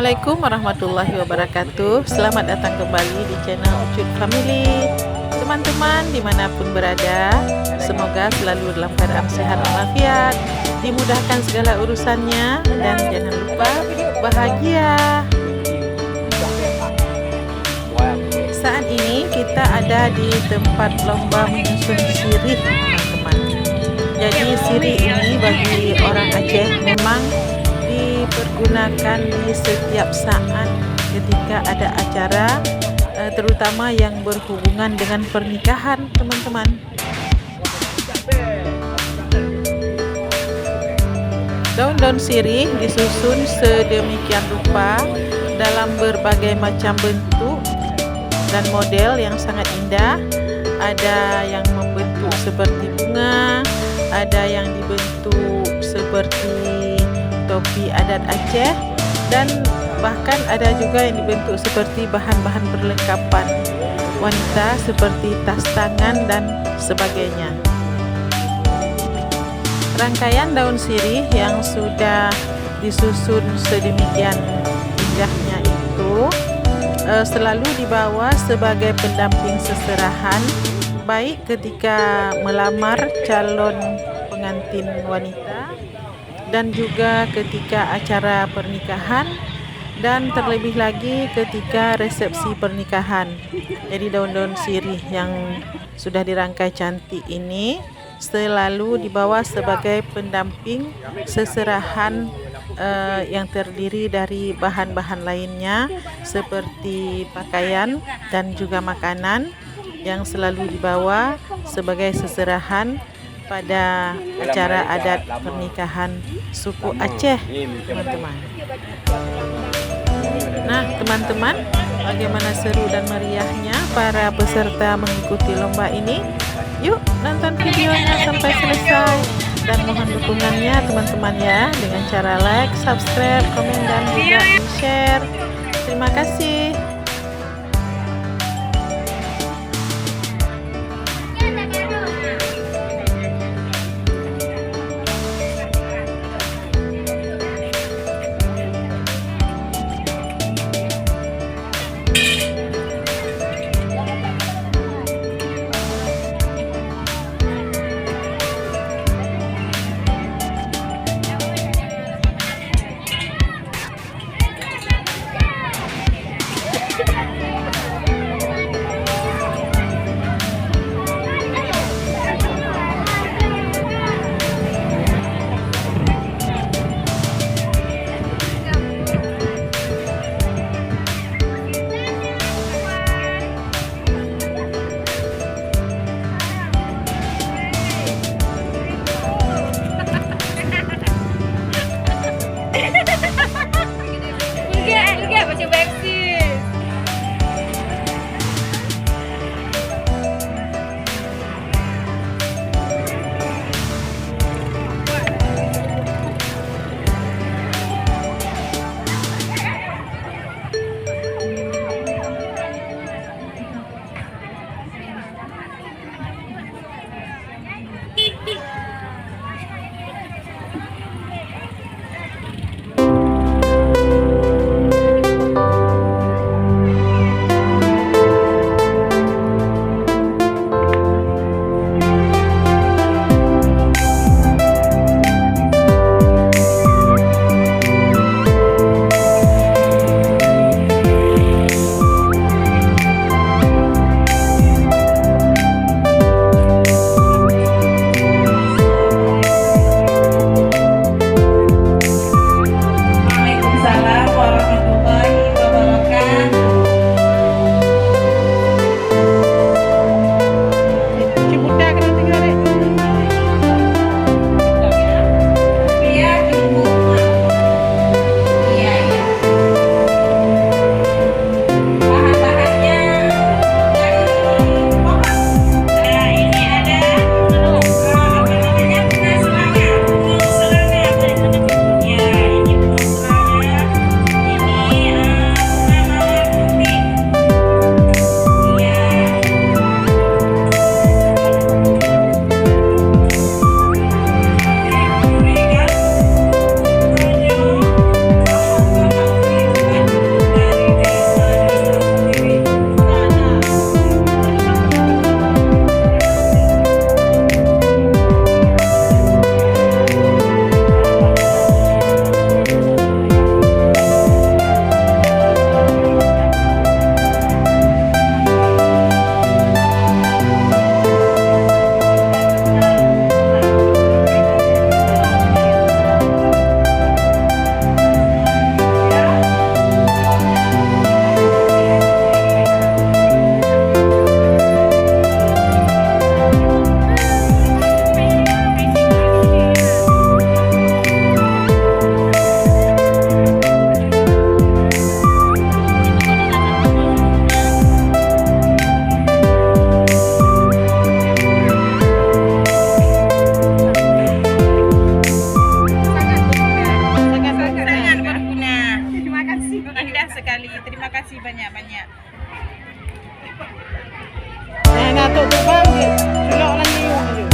Assalamualaikum warahmatullahi wabarakatuh. Selamat datang kembali di channel Ucut Family. Teman-teman dimanapun berada, semoga selalu dalam keadaan sehat walafiat, dimudahkan segala urusannya, dan jangan lupa bahagia. Saat ini kita ada di tempat lomba menyusun sirih, teman-teman. Jadi sirih ini bagi orang Aceh memang dipergunakan di setiap saat ketika ada acara, terutama yang berhubungan dengan pernikahan, teman-teman. Daun-daun sirih disusun sedemikian rupa dalam berbagai macam bentuk dan model yang sangat indah. Ada yang membentuk seperti bunga, ada yang dibentuk seperti topi adat Aceh, dan bahkan ada juga yang dibentuk seperti bahan-bahan perlengkapan wanita seperti tas tangan dan sebagainya. Rangkaian daun sirih yang sudah disusun sedemikian indahnya itu selalu dibawa sebagai pendamping seserahan, baik ketika melamar calon pengantin wanita dan juga ketika acara pernikahan, dan terlebih lagi ketika resepsi pernikahan. Jadi daun-daun sirih yang sudah dirangkai cantik ini selalu dibawa sebagai pendamping seserahan yang terdiri dari bahan-bahan lainnya seperti pakaian dan juga makanan yang selalu dibawa sebagai seserahan pada acara adat pernikahan suku Aceh, teman-teman. Nah, teman-teman, bagaimana seru dan meriahnya para peserta mengikuti lomba ini? Yuk nonton videonya sampai selesai, dan mohon dukungannya teman-teman ya, dengan cara like, subscribe, komen, dan juga share. Terima kasih. Enggak, masih beksi. indah sekali. Terima kasih banyak-banyak. Nah, tu terbang je. Sulok lagi dulu.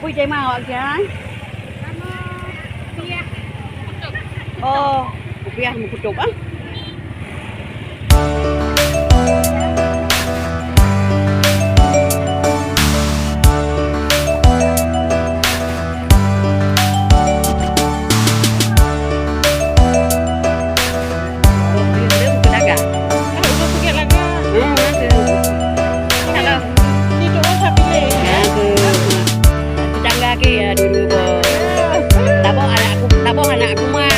Vui chơi mau ạ kìa. Oh, rupiah mau kutuk ah. Ya dulu tabok anakku mah.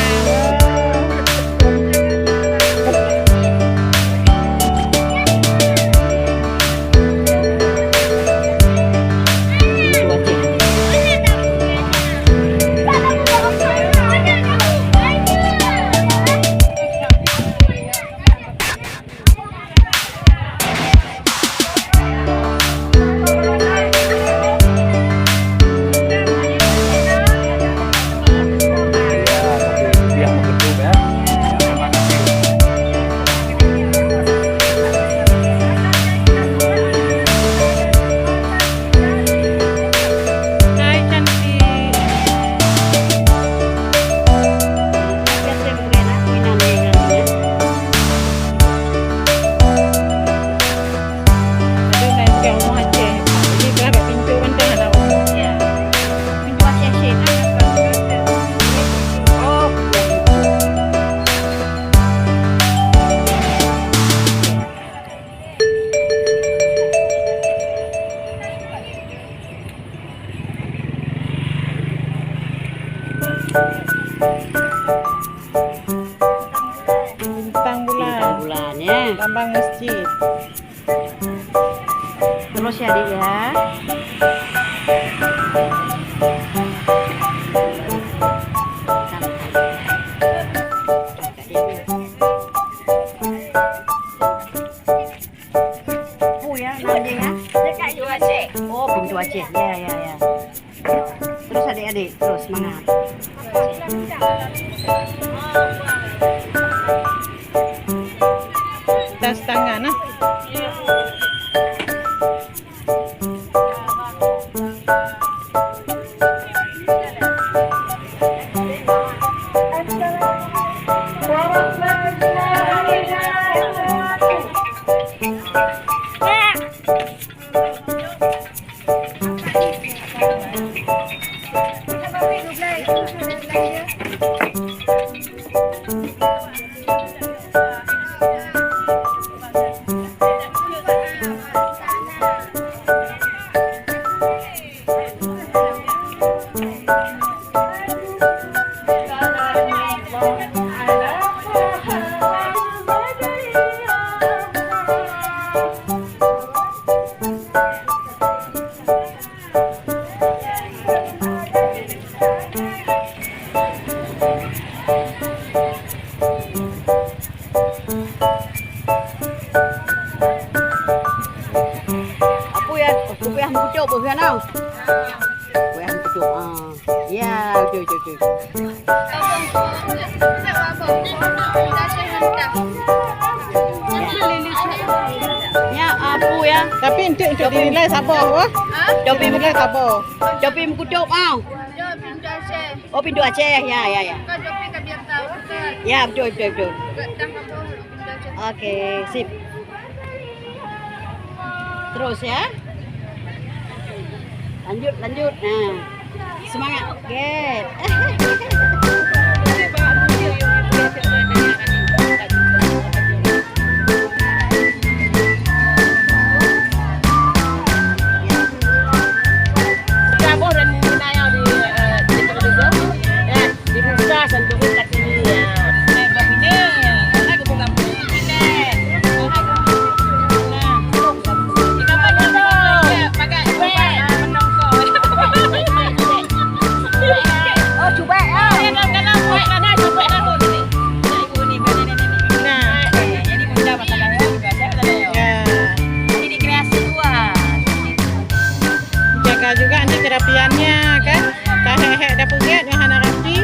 Bintang bulan ya. lambang masjid. Terus ya Dik ya. Ya namanya ya. Oh, pintu Aceh. Ya. Terus adik-adik, terus semangat. Tas tangan nah. Tapi untuk dinilai sabar wah. Jopi Dinilai sabar. Jopi mengkutuk mau. Oh pintu Aceh ya. Ya betul. Oke, sip. Terus ya. Lanjut. Nah. Semangat. Get. Juga anti kerapiannya kan kahehe dapur get yang hana rapi.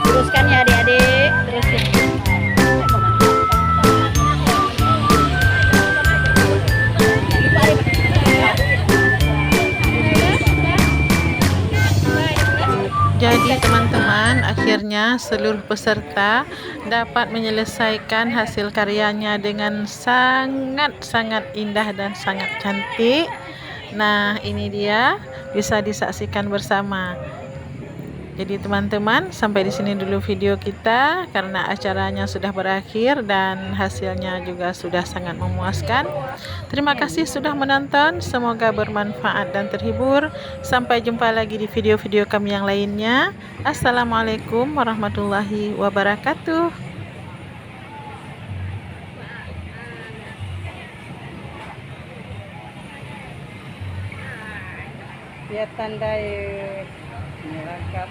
Teruskan ya adik-adik. Teruskan. Jadi teman-teman, akhirnya seluruh peserta dapat menyelesaikan hasil karyanya dengan sangat-sangat indah dan sangat cantik. Nah, ini dia bisa disaksikan bersama. Jadi teman-teman, sampai di sini dulu video kita karena acaranya sudah berakhir dan hasilnya juga sudah sangat memuaskan. Terima kasih sudah menonton, semoga bermanfaat dan terhibur. Sampai jumpa lagi di video-video kami yang lainnya. Assalamualaikum warahmatullahi wabarakatuh. Dia tandai merangkap